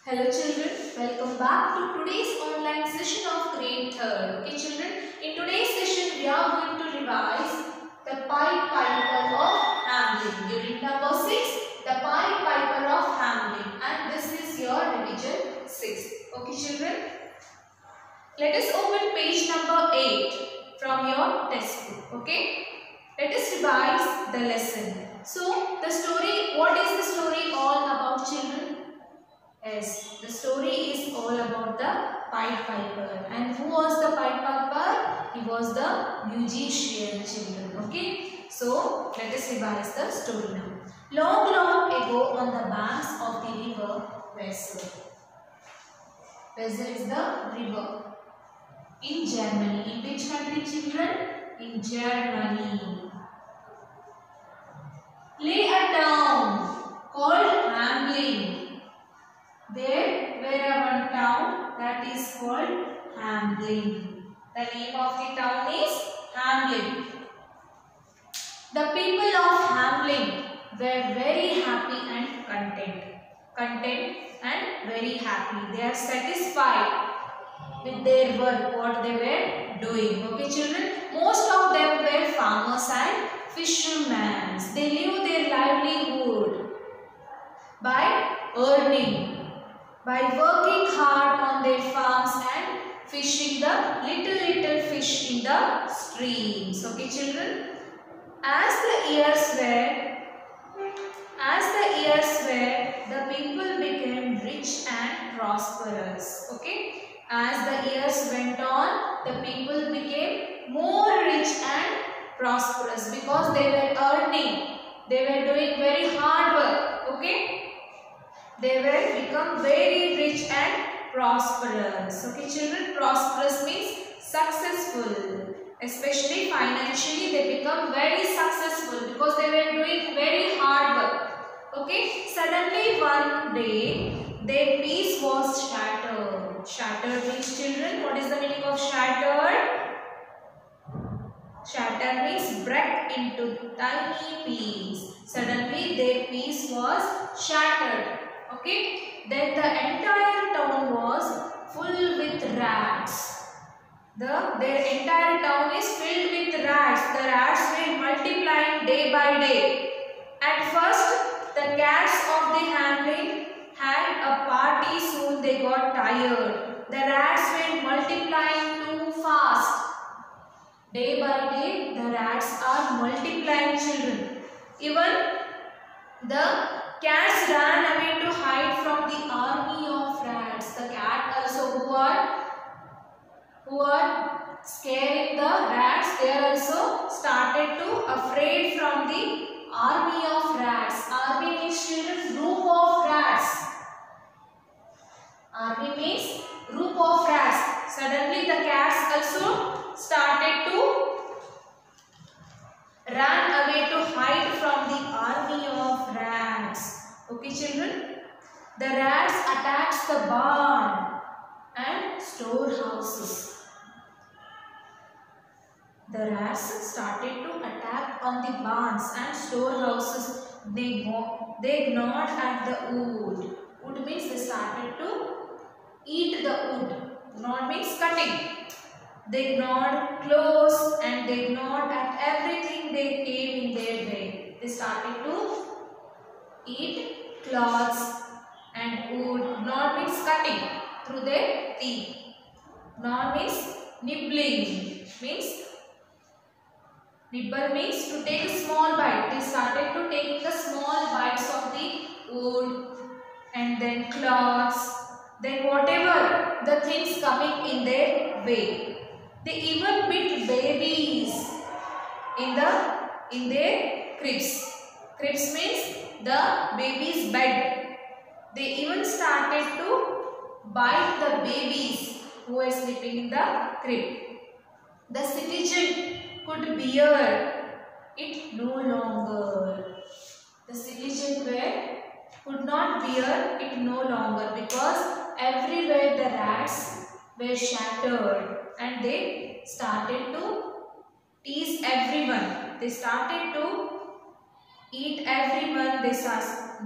Hello children, welcome back to today's online session of grade 3rd. Okay children, in today's session we are going to revise the Pied Piper of Hamelin. Unit number 6, the Pied Piper of Hamelin, and this is your revision 6. Okay children, let us open page number 8 from your textbook. Okay, let us revise the lesson. So the story, what is the story all about children? Yes, the story is all about the Pied Piper. And who was the Pied Piper? He was the musician, children. Okay, so let us revise the story now. Long, long ago, on the banks of the river Weser. Weser is the river in Germany. In which country, children? In Germany. Lay a town called Hamelin. There were one town that is called Hamelin. The name of the town is Hamelin. The people of Hamelin were very happy and content. Content and very happy. They are satisfied with their work, what they were doing. Okay children, most of them were farmers and fishermen. They live their livelihood by earning, by working hard on their farms and fishing the little fish in the streams. Okay children, as the years were, the people became rich and prosperous. Okay, as the years went on, the people became more rich and prosperous because they were earning, they were doing very hard work. Okay, they will become very rich and prosperous. Okay children, prosperous means successful. Especially financially, they become very successful because they were doing very hard work. Okay, suddenly one day their peace was shattered. Shattered means children, what is the meaning of shattered? Shatter means break into tiny pieces. Suddenly their peace was shattered. Okay, then the entire town was full with rats. Their entire town is filled with rats. The rats were multiplying day by day. At first, the cats of the Hamelin had a party. Soon they got tired. The rats were multiplying too fast. Day by day, the rats are multiplying, children. Even the cats ran away to hide from the army of rats. The cat also who are scaring the rats, they also started to afraid from the army of rats. Army means children, group of rats. Army means group of rats. Suddenly the cats also started to ran away to hide from the army of rats. Okay children, the rats attacked the barn and storehouses. The rats started to attack on the barns and storehouses. They gnawed at the wood. Wood means they started to eat the wood. Gnawed means cutting. They gnawed clothes and they gnawed at everything they came in their way. They started to eat cloths and wood. Gnaw means cutting through their teeth. Gnaw means nibbling. Nibble means to take a small bite. They started to take the small bites of the wood and then cloths, then whatever the things coming in their way. They even bit babies in their cribs. Cribs means the baby's bed. They even started to bite the babies who were sleeping in the crib. The citizen could bear it no longer. The citizen could not bear it no longer because everywhere the rats were shattered and they started to tease everyone. They started to eat everyone. They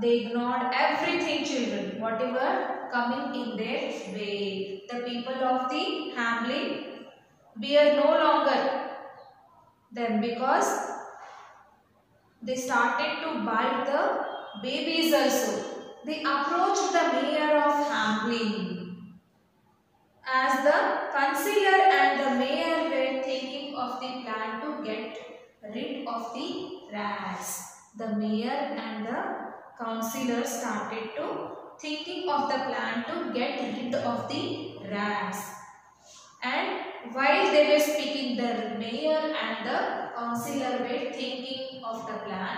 They ignored everything, children, whatever coming in their way. The people of the Hamlin were no longer them, because they started to bite the babies also. They approached the mayor of Hamlin. As the councillor and the mayor were thinking of the plan to get rid of the rats, the mayor and the councillor started to thinking of the plan to get rid of the rats. And while they were speaking, the mayor and the councillor were thinking of the plan.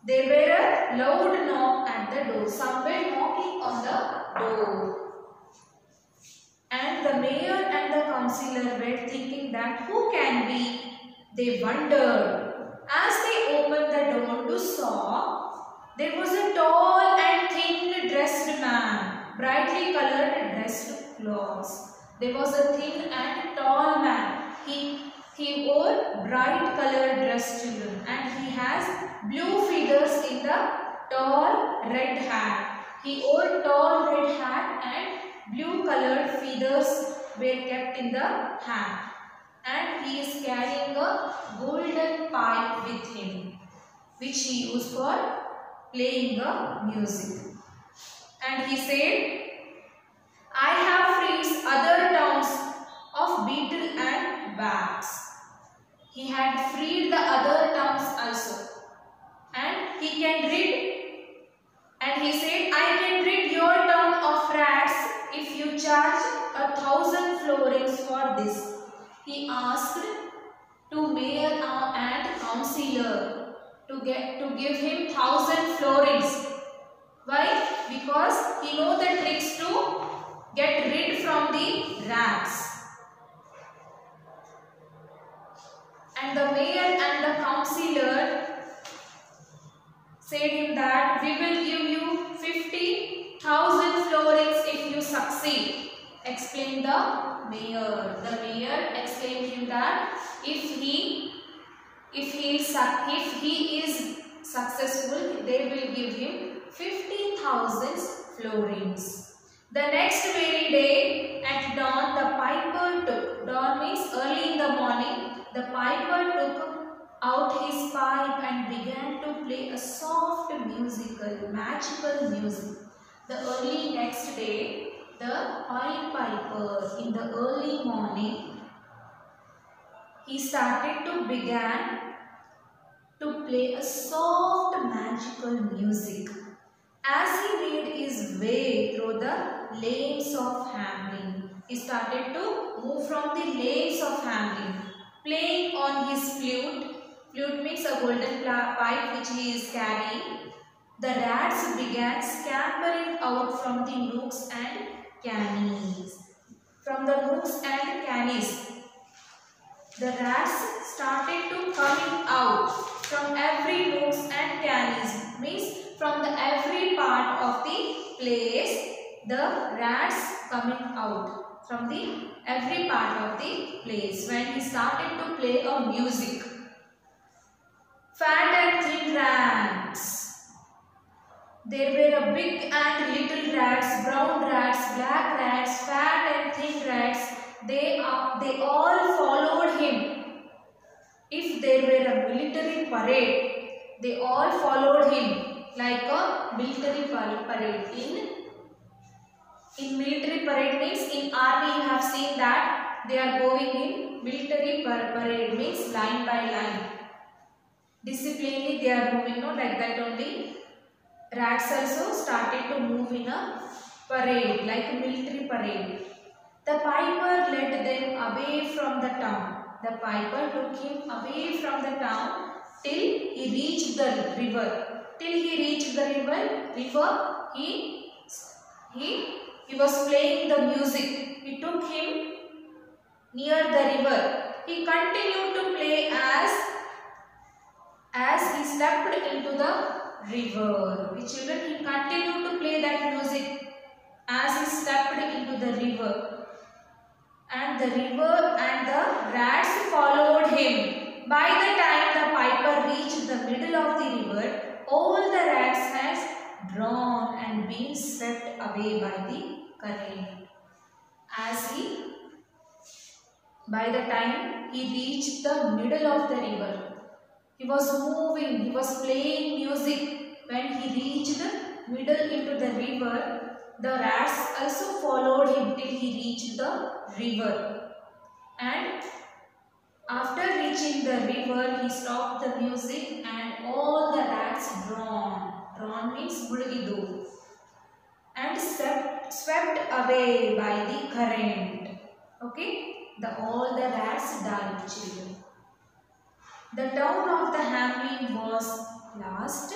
There were a loud knock at the door. Some were knocking on the door. And the mayor and the councillor were thinking that who can be? They wondered. As they opened the door to saw, there was a tall and thin dressed man, brightly colored dressed clothes. There was a thin and tall man. He wore bright colored dress, children, and he has blue feathers in the tall red hat. He wore tall red hat and blue colored feathers were kept in the hat, and he is carrying a golden pipe with him, which he used for playing the music. And he said, I have freed other towns of beetle and bats. He had freed the other towns also, and he can rid. And he said, I can rid your town of rats if you charge 1,000 florins for this. He asked to mayor and councillor to give him 1,000 florins. Why? Because he knows the tricks to get rid from the rats. And the mayor and the councillor said him that we will give you 50,000 florins if you succeed. Explained the mayor. The mayor explained him that if he is successful, they will give him 50,000 florins. The next very day at dawn, the piper took. Dawn means early in the morning. The piper took out his pipe and began to play a soft magical music. The early next day, the piper in the early morning, he began to play a soft magical music as he made his way through the lanes of Hamlin. He started to move from the lanes of Hamlin, playing on his flute. Flute means a golden pipe which he is carrying. The rats began scampering out from the nooks and crannies. From the nooks and crannies, the rats started to coming out from every nooks and crannies. Means from the every part of the place, the rats coming out from the every part of the place when he started to play a music. Fat and thin rats. There were a big and little rats, brown rats, black rats, fat and thin rats. They all followed him. If there were a military parade, they all followed him like a military parade. In military parade means in army you have seen that they are going in military parade means line by line. Disciplinely they are moving, not like that only. Rats also started to move in a parade, like a military parade. The piper led them away from the town. The piper took him away from the town till he reached the river. Till he reached the river, he was playing the music. He took him near the river. He continued to play as he stepped into the river. The children, he continued to play that music as he stepped into the river. And the river and the rats followed him. By the time the piper reached the middle of the river, all the rats has drawn and been swept away by the current. By the time he reached the middle of the river, he was moving, he was playing music. When he reached the middle into the river, the rats also followed him till he reached the river. And after reaching the river, he stopped the music and all the rats drawn means bulgidu, and swept away by the current. Okay, all the rats died, children. The town of the Hamlin was last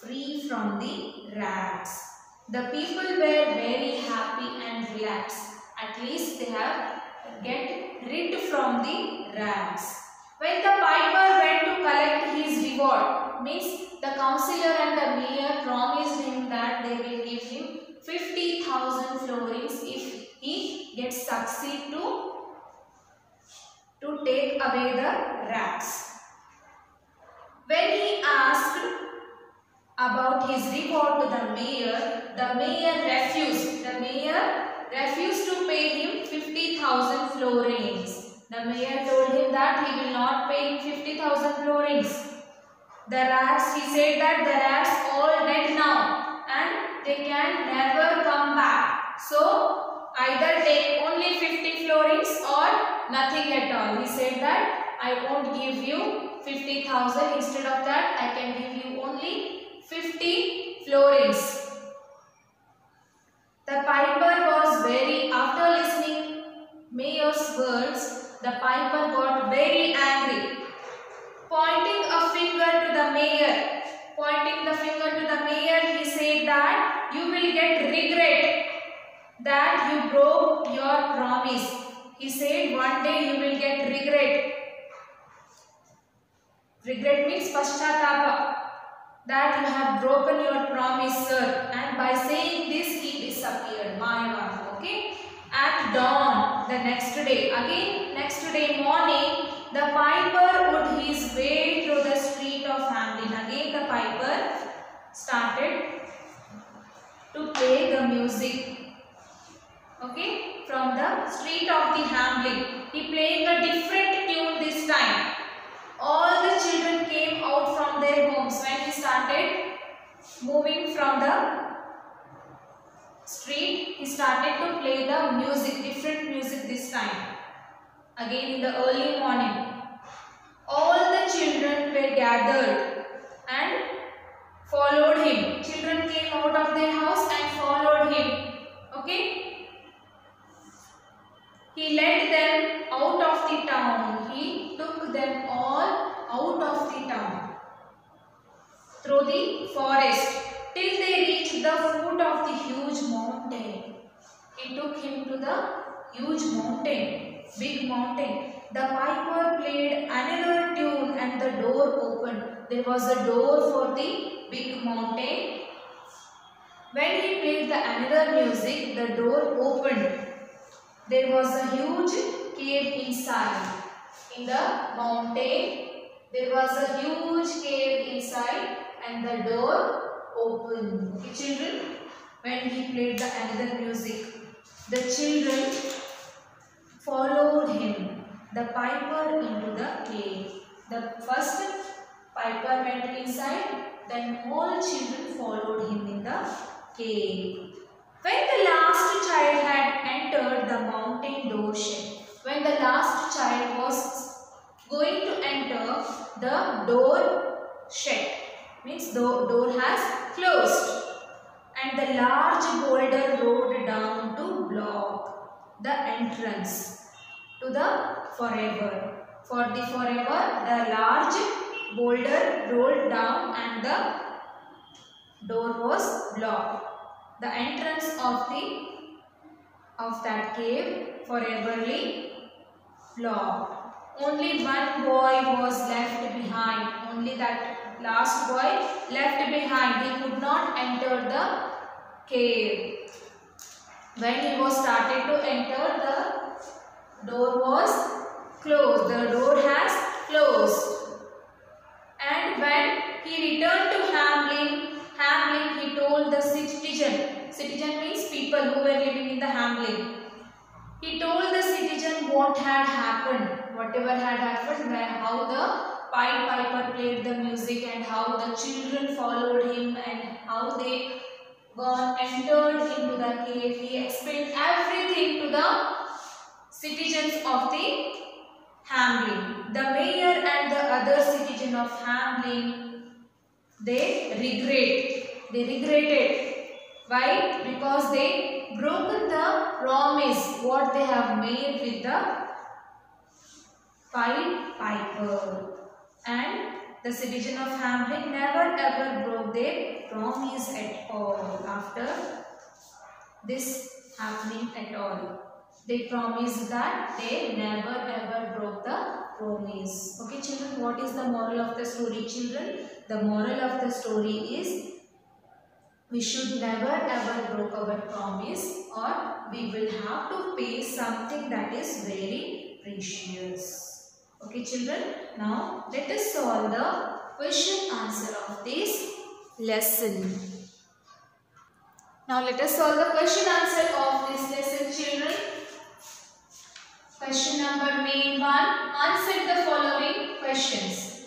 free from the rats. The people were very happy and relaxed. At least they have get rid from the rats. When the piper went to collect his reward, means the councillor and the mayor promised him that they will give him 50,000 florins if he gets succeed to take away the rats. When he asked about his reward to the mayor refused. The mayor refused to pay him 50,000 florins. The mayor told him that he will not pay him 50,000 florins. The rats, he said that the rats all dead now and they can never come back. So either take only 50 florins or nothing at all. He said that I won't give you 50,000. Instead of that, I can give you only 50 florins. The piper was after listening mayor's words, the piper got very angry. Pointing the finger to the mayor, he said that you will get regret that you broke your promise. He said one day you will get regret. Regret means paschatapa, that you have broken your promise, sir. And by saying this, he disappeared. Mayavada. Okay. At dawn, the next day morning, the piper would his way through the street of Hamlin. Again, the piper started to play the music. Okay, from the street of the Hamlin. He playing a different tune this time. All the children came out from their homes when he started moving from the street. He started to play the music, different music this time. Again in the early morning, all the children were gathered and followed him. Children came out of their house and followed him. Okay. He led them out of the town. He took them all out of the town through the forest till they reached the foot of the huge mountain. He took him to the huge mountain, big mountain. The piper played another tune and the door opened. There was a door for the big mountain. When he played the another music, the door opened. There was a huge cave inside. In the mountain, there was a huge cave inside and the door opened. Okay, children, when he played the another music, the children followed him, the piper, into the cave. The first piper went inside, then all children followed him in the cave. When the last child had entered, the mountain door shut. When the last child was going to enter, the door shut. Means the door has closed. And the large boulder rolled down to block the entrance to the forever. For the forever, the large boulder rolled down and the door was blocked. The entrance of that cave foreverly blocked. Only one boy was left behind. Only that last boy left behind. He could not enter the cave. When he was started to enter, the door was closed. The door has closed. And when he returned to Hamlin. Hamlin, he told the citizen. Citizen means people who were living in the Hamlin. He told the citizen what had happened, whatever had happened, how the Pied Piper played the music and how the children followed him and how they entered into the cave. He explained everything to the citizens of the Hamlin. The mayor and the other citizen of Hamlin, they regretted. Why? Because they broken the promise what they have made with the Pied Piper. And the citizen of Hamlin never ever broke their promise at all after this happening at all. They promised that they never ever broke the promise. Okay children, what is the moral of the story children? The moral of the story is we should never ever broke our promise, or we will have to pay something that is very precious. Okay children, now let us solve the question answer of this lesson. Now let us solve the question answer of this lesson children. Question number main 1. Answer the following questions.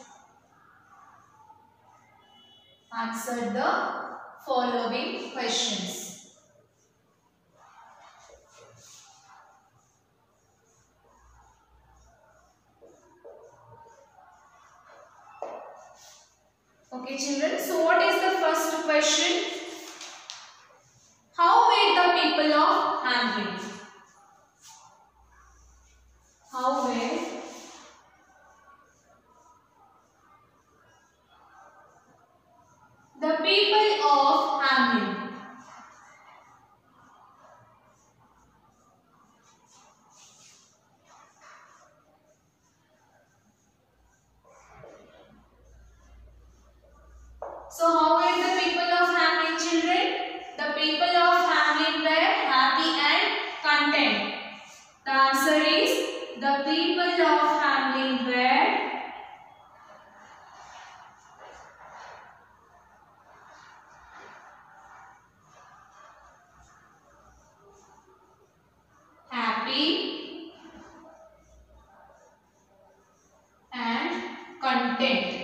Answer the following questions. Okay children, so what is the first question? How were the people of Hamlin? How were the people of Hamlin? So how were the people of Hamlin children? The people of Hamlin were happy and content. The answer is the people of Hamlin were happy and content.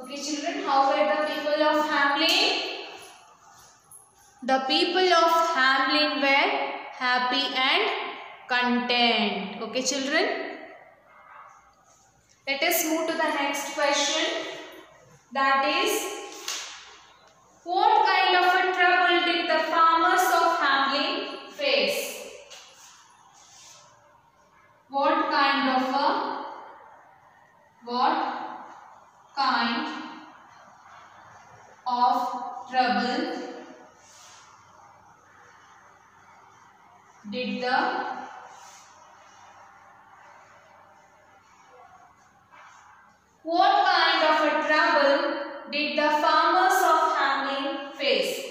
Okay children, how were the people of Hamlin? The people of Hamlin were happy and content. Okay children. Let us move to the next question. That is, what kind of a trouble did the farmers of Hamlin face? What kind of trouble did the What kind of a trouble did the farmers of Hamlin face?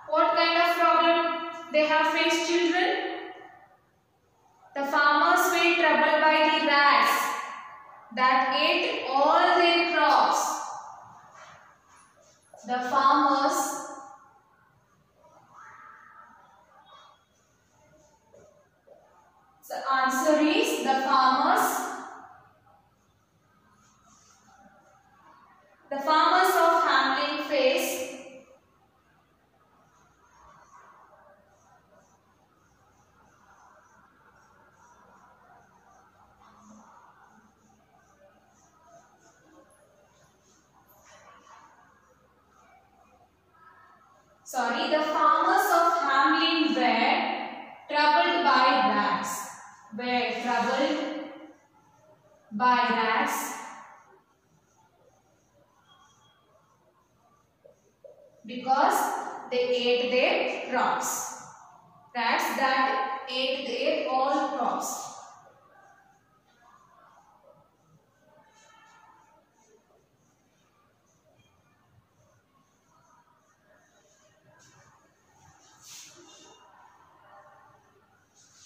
What kind of problem they have faced children? The farmers were troubled by the rats that ate all their crops. The farmers The answer is the farmers of Hamlin face the farmers of Hamlin were troubled by rats. Because they ate their crops. Rats that ate their all crops.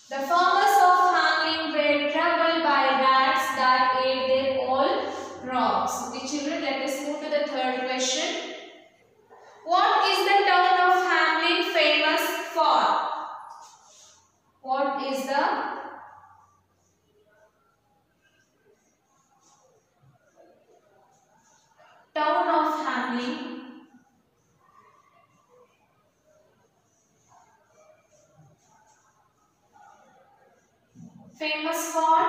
The farmers of Hamlin were troubled by rats that ate their all crops. Okay, children, let us move to the third question. What is the town of Hamlin famous for? What is the town of Hamlin famous for?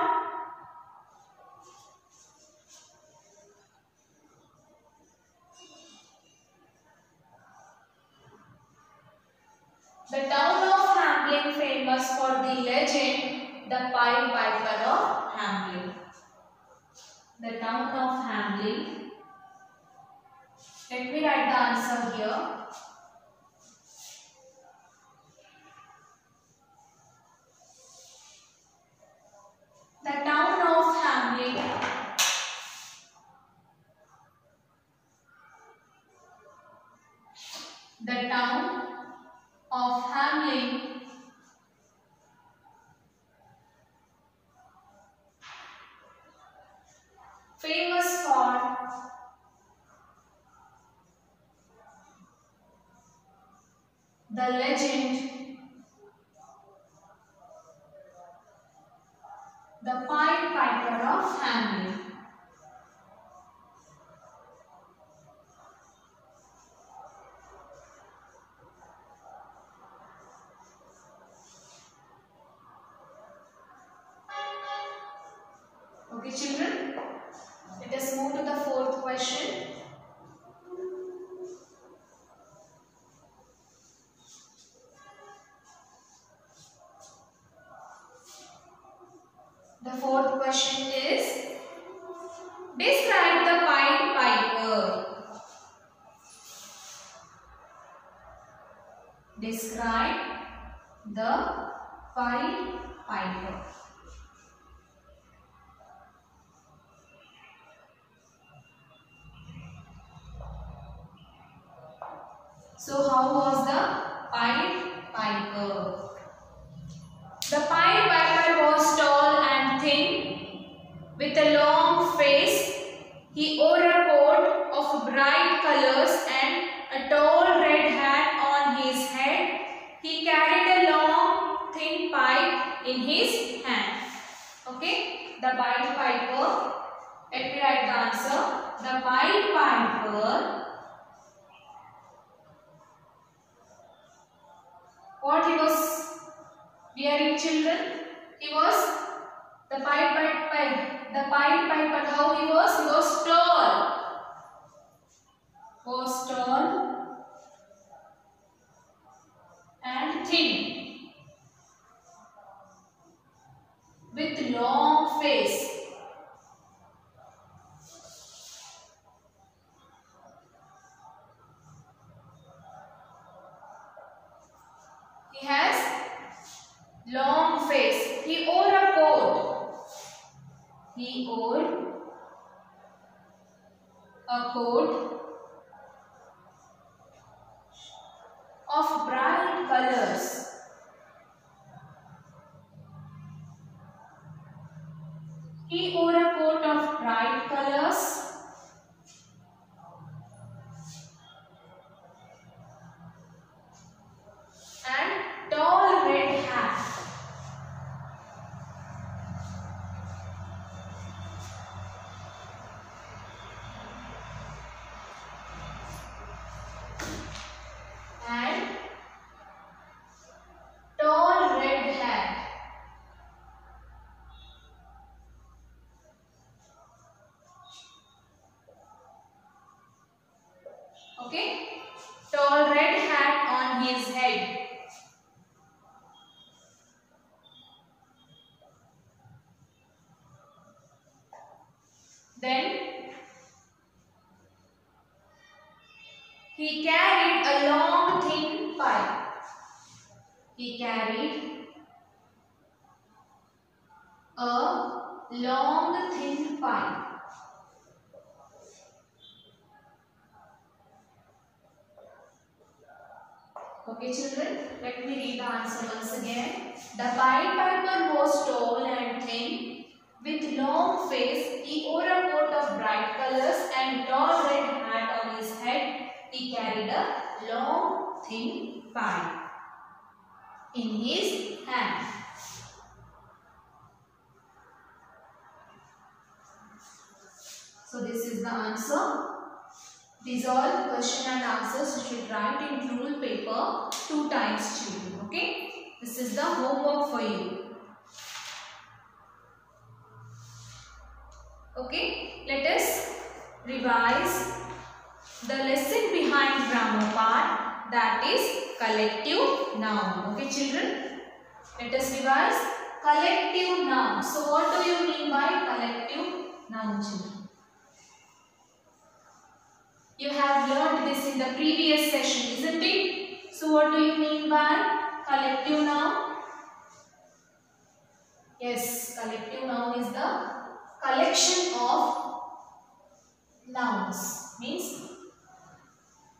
The town of Hamlin famous for the legend, the Pied Piper of Hamlin. The town of Hamlin. Let me write the answer here. The town of Hamlin famous for the legend, the Pied Piper of Hamlin. Okay, children, let us move to the fourth question. The fourth question is, describe the Pied Piper. Describe the Pied Piper. So how was the Pied Piper? The Pied Piper was tall and thin, with a long face. He wore a coat of bright colors and a tall red hat on his head. He carried a long, thin pipe in his hand. Okay, the Pied Piper. Let me write the answer. The Pied Piper. What he was wearing, children? He was the Pied Piper. The Pied Piper. How he was? He was tall. Was tall and thin, with long face. He has long face. He wore a coat. He wore a coat of bright colors. He wore a coat of bright colors and tall red hat. And tall red hat. Okay, tall red hat on his head. Then he carried a long thin pipe. He carried A long thin pipe. Okay children, let me read the answer once again. The Pied Piper was tall and thin, with long face. He wore a coat of bright colors and tall red hat on his head. He carried a long thin pipe in his hand. So this is the answer. These all question and answers you should write in rule paper 2 times children. Okay. This is the homework for you. Okay. Let us revise the lesson behind grammar part, that is collective noun. Okay children. Let us revise collective noun. So what do you mean by collective noun children? You have learned this in the previous session, isn't it? So what do you mean by collective noun? Yes, collective noun is the collection of nouns. Means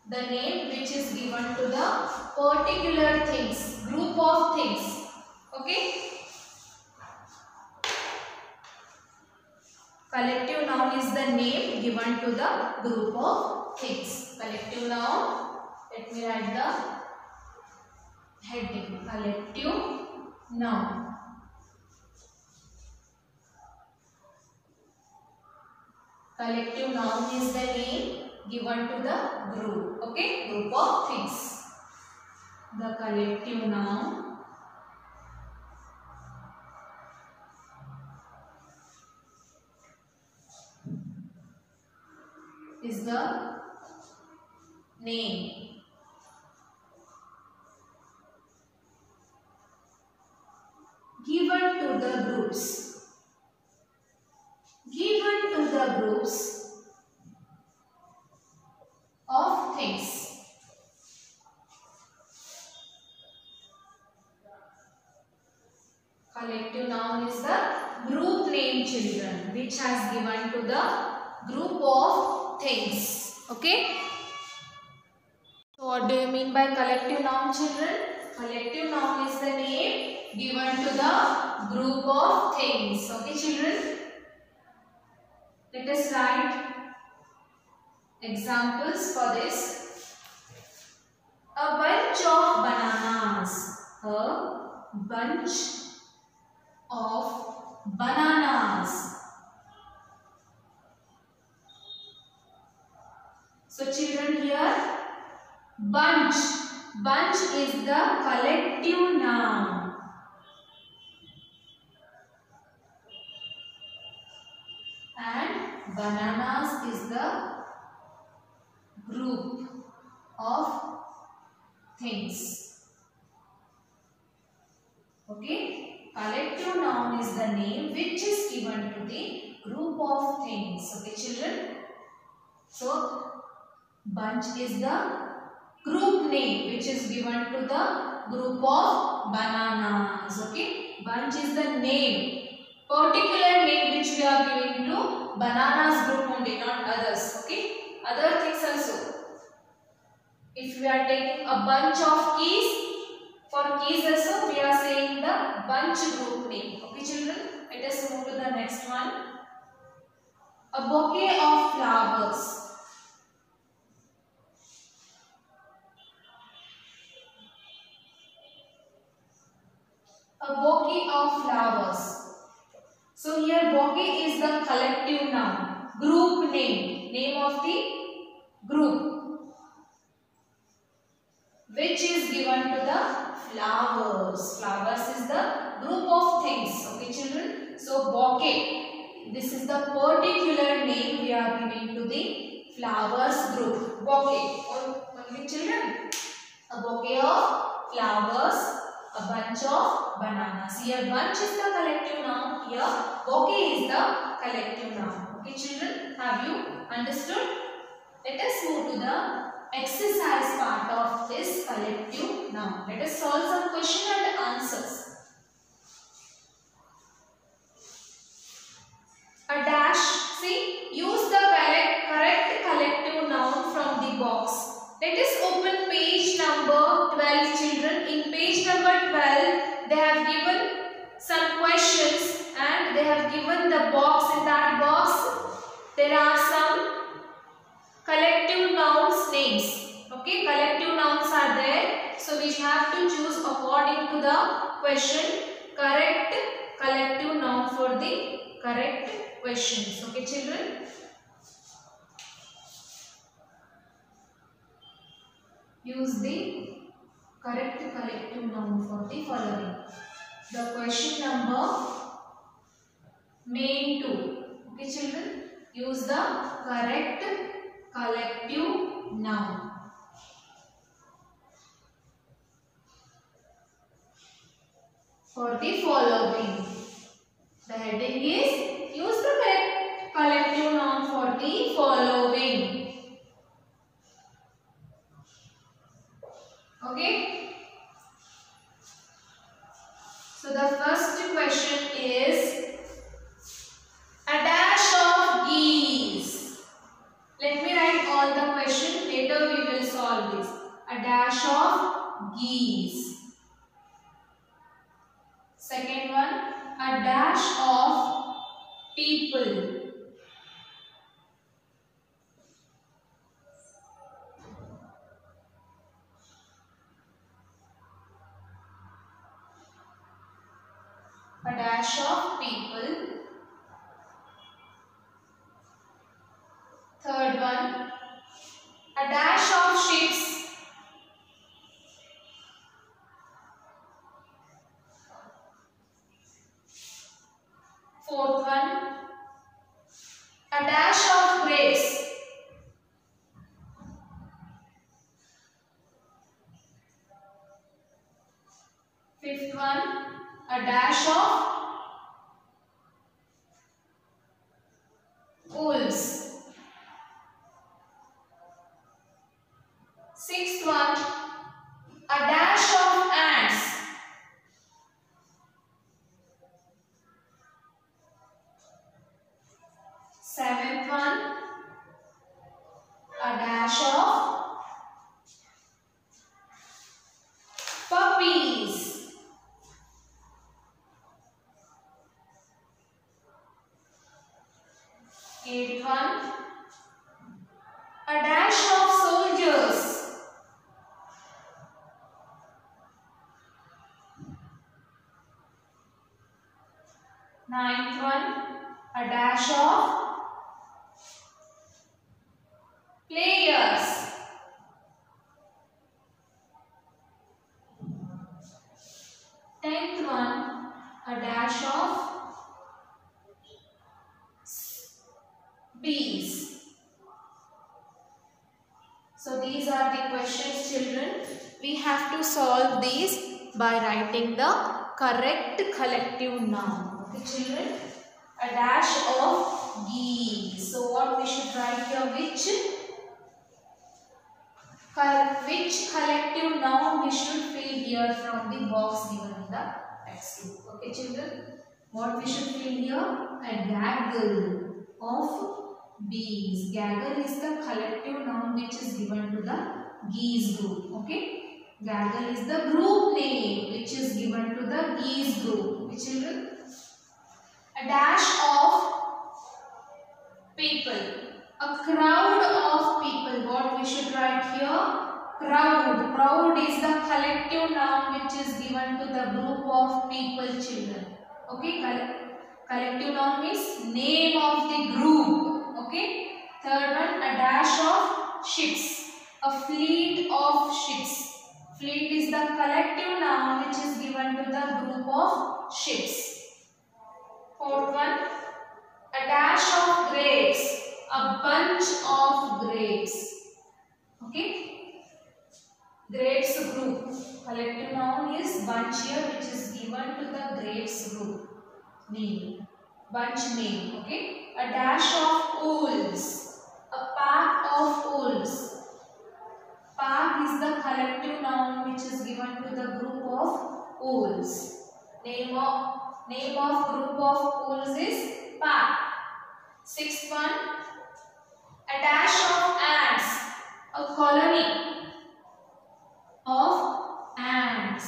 the name which is given to the particular things, group of things. Okay? Collective noun is the name given to the group of things. Collective noun, let me write the heading. Collective noun. Collective noun is the name given to the group. Okay, group of things. The collective noun is the name given to the groups. Given to the groups of things. Collective noun is the group name children which has given to the group of things. Okay. So what do you mean by collective noun children? Collective noun is the name given to the group of things. Okay children. Let us write examples for this. A bunch of bananas. A bunch of bananas. So children, here bunch. Bunch is the collective noun. And bananas is the group of things. Okay. Collective noun is the name which is given to the group of things. Okay children. So bunch is the group name which is given to the group of bananas. Okay. Bunch is the name, particular name which we are giving to bananas group only, not others. Okay. Other things also. If we are taking a bunch of keys, for keys also we are saying the bunch group name. Okay children. Let us move to the next one. A bouquet of flowers. A bouquet of flowers. So here bouquet is the collective noun, group name, name of the group which is given to the flowers. Flowers is the group of things. Okay children. So bouquet, this is the particular name we are giving to the flowers group. Bouquet. Only children. A bouquet of flowers. A bunch of bananas. Here bunch is the collective noun. Here bouquet is the collective noun. Okay children, have you understood? Let us move to the exercise part of this collective noun. Let us solve some question and answers. they have given the box. In that box there are some collective nouns names. Okay, collective nouns are there. So we have to choose according to the question correct collective noun for the correct questions. Okay, children. Use the correct collective noun for the following. The question number main 2. Okay, children. Use the correct collective noun. For the following. The heading is use the correct collective noun for the following. Okay. So the first question is a dash of geese. Let me write all the question. Later we will solve this. A dash of geese. Second one, a dash of people. A dash of people. Third one, a dash of ships. Fourth one, a dash of grapes. Fifth one, a dash of wolves. Sixth one, a dash of ants. Seventh one, a dash of puppies. Eighth one, a dash of soldiers. Ninth one, a dash of players. Tenth one, a dash of bees. So these are the questions, children. We have to solve these by writing the correct collective noun. Okay, children. A dash of geese. So what we should write here? Which collective noun we should fill here from the box given in the textbook. Okay, children. What we should fill here? A gaggle of bees. Gaggle is the collective noun which is given to the geese group. Okay. Gaggle is the group name which is given to the geese group. Okay, children. A dash of people. A crowd of people. What we should write here? Crowd. Crowd is the collective noun which is given to the group of people, children. Okay. Collective noun means name of the group. Okay. Third one, a dash of ships. A fleet of ships. Fleet is the collective noun which is given to the group of ships. Fourth one, a dash of grapes. A bunch of grapes. Okay. Grapes group. Collective noun is bunch here which is given to the grapes group. Name. Bunch name. Okay. A dash of wolves. A pack of wolves. Pack is the collective noun which is given to the group of wolves. Name of group of wolves is pack. Sixth one, a dash of ants. A colony of ants.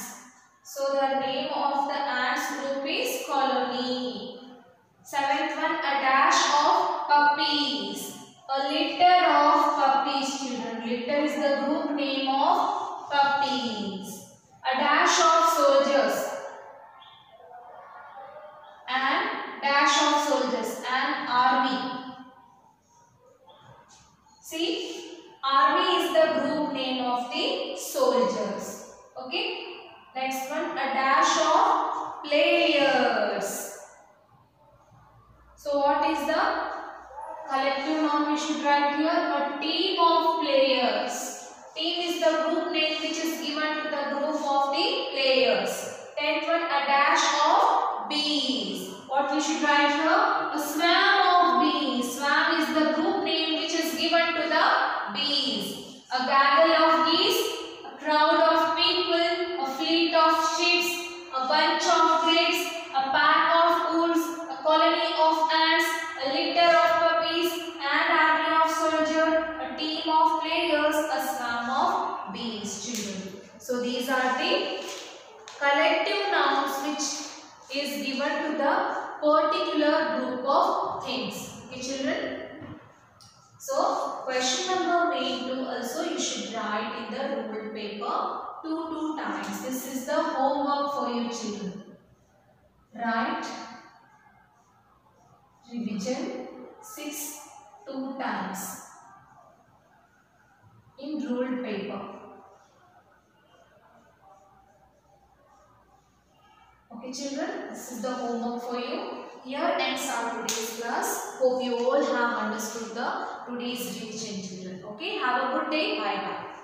So the name of the ants group is colony. name of puppies. A dash of soldiers. An army. See, army is the group name of the soldiers. Okay. Next one, a dash of players. So what is the collective noun we should write here? A team of players. Team is the group name which is given to the group of the players. 10th one, a dash of bees. What we should write here? A swarm of bees. Swarm is the group name which is given to the bees. A gaggle of geese, a crowd of people, a fleet of ships, a bunch of grapes, a pack of wolves, a colony of ants, a litter of puppies, an army of soldiers, a team of players, a swarm of bees, children. So these are the collective nouns which is given to the particular group of things. Okay, children. So question number 82 also you should write in the ruled paper two times. This is the homework for you, children. Write revision 6 2 times in ruled paper. Okay, children, this is the homework for you. Here ends our today's class. Hope you all have understood the today's revision, children. Okay, have a good day. Bye bye.